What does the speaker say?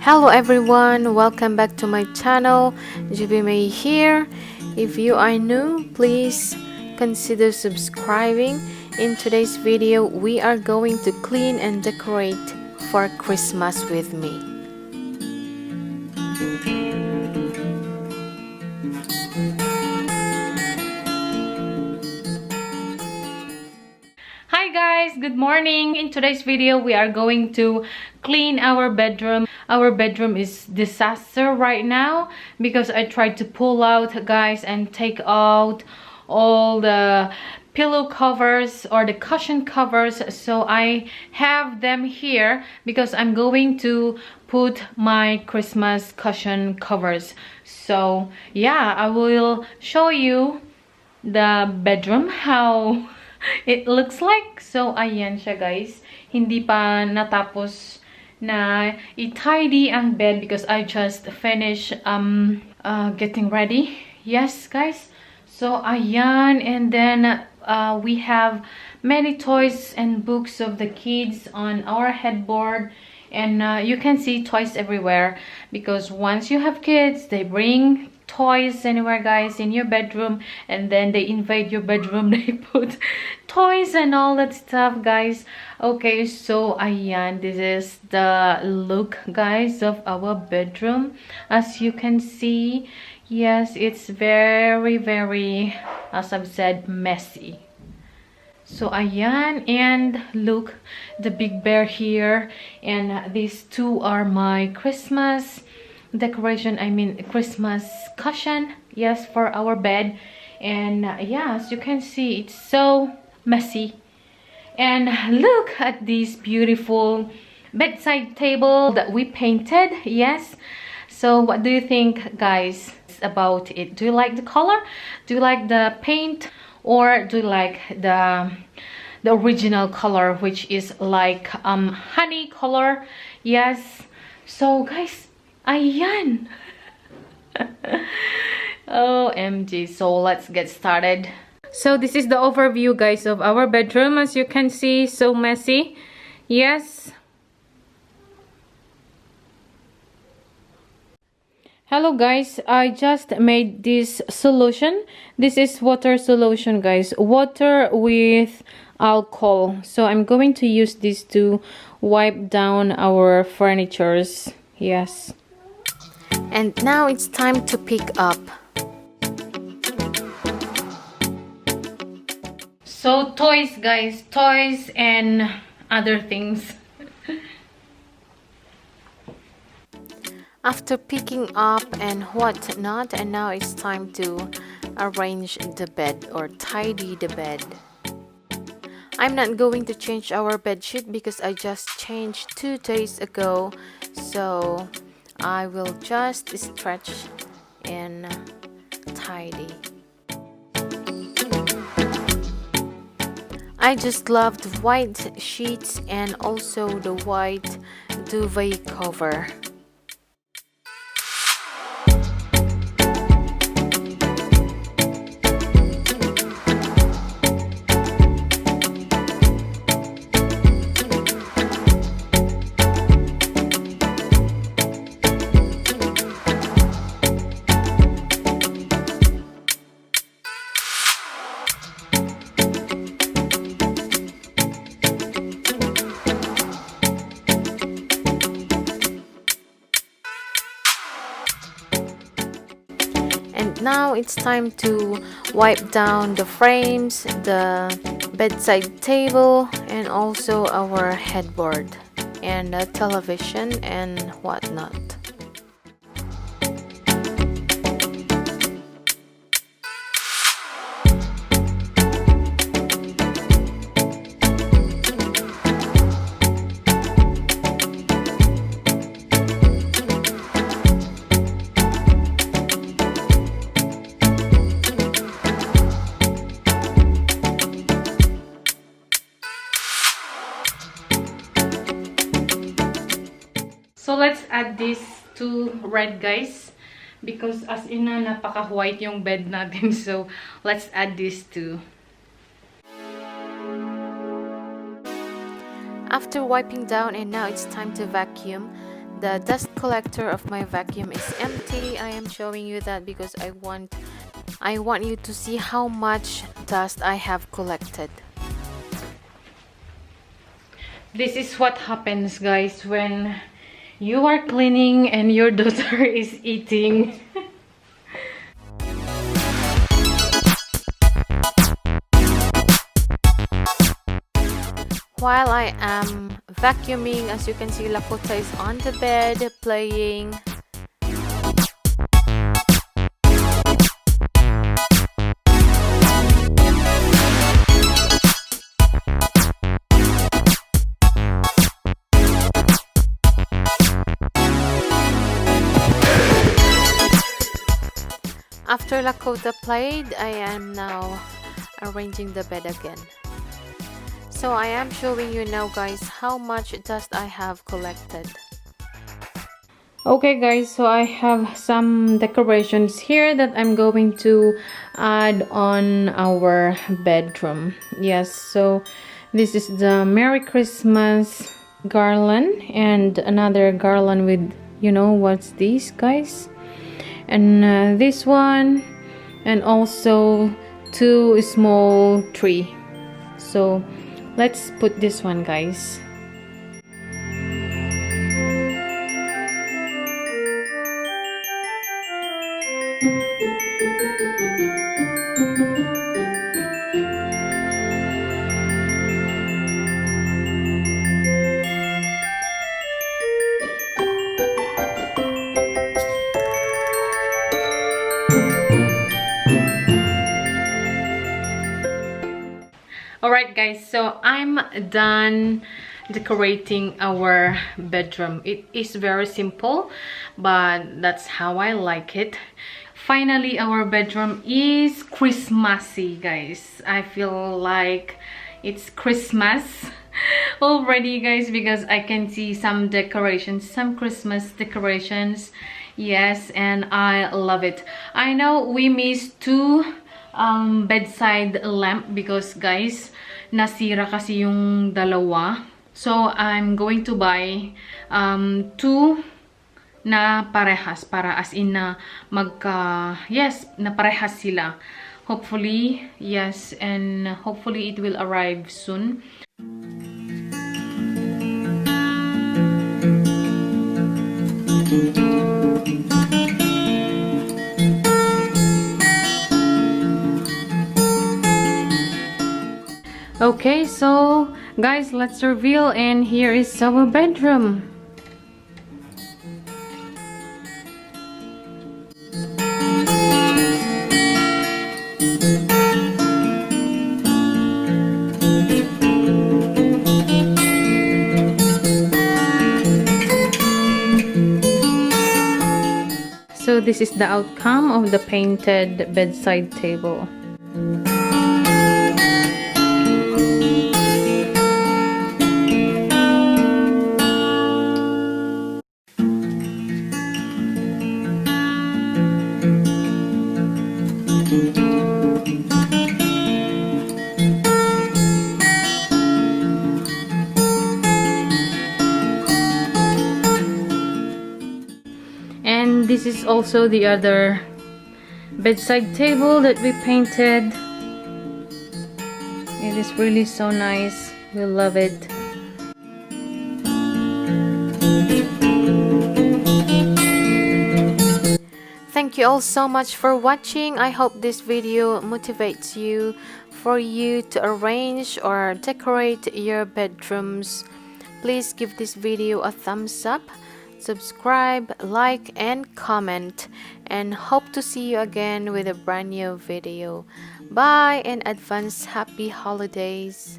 Hello everyone, welcome back to my channel. Joby here. If you are new, please consider subscribing. In today's video, we are going to clean and decorate for Christmas with me. Hi guys, good morning. In today's video, we are going to clean our bedroom. Our bedroom is disaster right now because I tried to pull out, guys, and take out all the pillow covers or the cushion covers. So I have them here because I'm going to put my Christmas cushion covers. So yeah, I will show you the bedroom, how it looks like. So ayan siya, guys. Hindi pa natapos na i-tidy ang bed because I just finished getting ready. Yes, guys. So ayan, and then we have many toys and books of the kids on our headboard, and you can see toys everywhere because once you have kids, they bring toys anywhere, guys, in your bedroom, and then they invade your bedroom. They put toys and all that stuff, guys. Okay, so ayan, this is the look, guys, of our bedroom. As you can see, yes, it's very, as I've said, messy. So ayan, and look, the big bear here, and these two are my Christmas decoration, I mean Christmas cushion, yes, for our bed. And yeah, as you can see, it's so messy. And look at this beautiful bedside table that we painted. Yes, so what do you think, guys, about it? Do you like the color? Do you like the paint? Or do you like the original color, which is like honey color? Yes. So guys, ayan. OMG. So let's get started. So this is the overview, guys, of our bedroom. As you can see, so messy. Yes. Hello guys, I just made this solution. This is water solution, guys, water with alcohol. So I'm going to use this to wipe down our furnitures. Yes. And now it's time to pick up. So toys, guys, toys and other things. After picking up and whatnot, and now it's time to arrange the bed or tidy the bed. I'm not going to change our bed sheet because I just changed 2 days ago, so I will just stretch and tidy. I just love the white sheets and also the white duvet cover. And now it's time to wipe down the frames, the bedside table, and also our headboard and the television and whatnot. So let's add this to red, guys, because as in na napaka-white yung bed natin. So let's add this too. After wiping down, and now it's time to vacuum. The dust collector of my vacuum is empty. I am showing you that because I want you to see how much dust I have collected. This is what happens, guys, when you are cleaning and your daughter is eating. While I am vacuuming, as you can see, Lakota is on the bed playing. After Lakota played, I am now arranging the bed again. So I am showing you now, guys, how much dust I have collected. Okay guys, so I have some decorations here that I'm going to add on our bedroom. Yes, so this is the Merry Christmas garland and another garland with, you know what's this, guys? And this one, and also two small tree. So let's put this one, guys. Alright guys, so I'm done decorating our bedroom. It is very simple, but that's how I like it. Finally, our bedroom is Christmassy, guys. I feel like it's Christmas already, guys, because I can see some decorations, some Christmas decorations. Yes, and I love it. I know we missed two bedside lamp because, guys, nasira kasi yung dalawa. So I'm going to buy two na parehas, para as in na na parehas sila. Hopefully, yes, and hopefully it will arrive soon. Okay, so guys, let's reveal, and here is our bedroom. So this is the outcome of the painted bedside table. And this is also the other bedside table that we painted. It is really so nice. We love it. Thank you all so much for watching. I hope this video motivates you for you to arrange or decorate your bedrooms. Please give this video a thumbs up, subscribe, like, and comment, and hope to see you again with a brand new video. Bye, and advance happy holidays.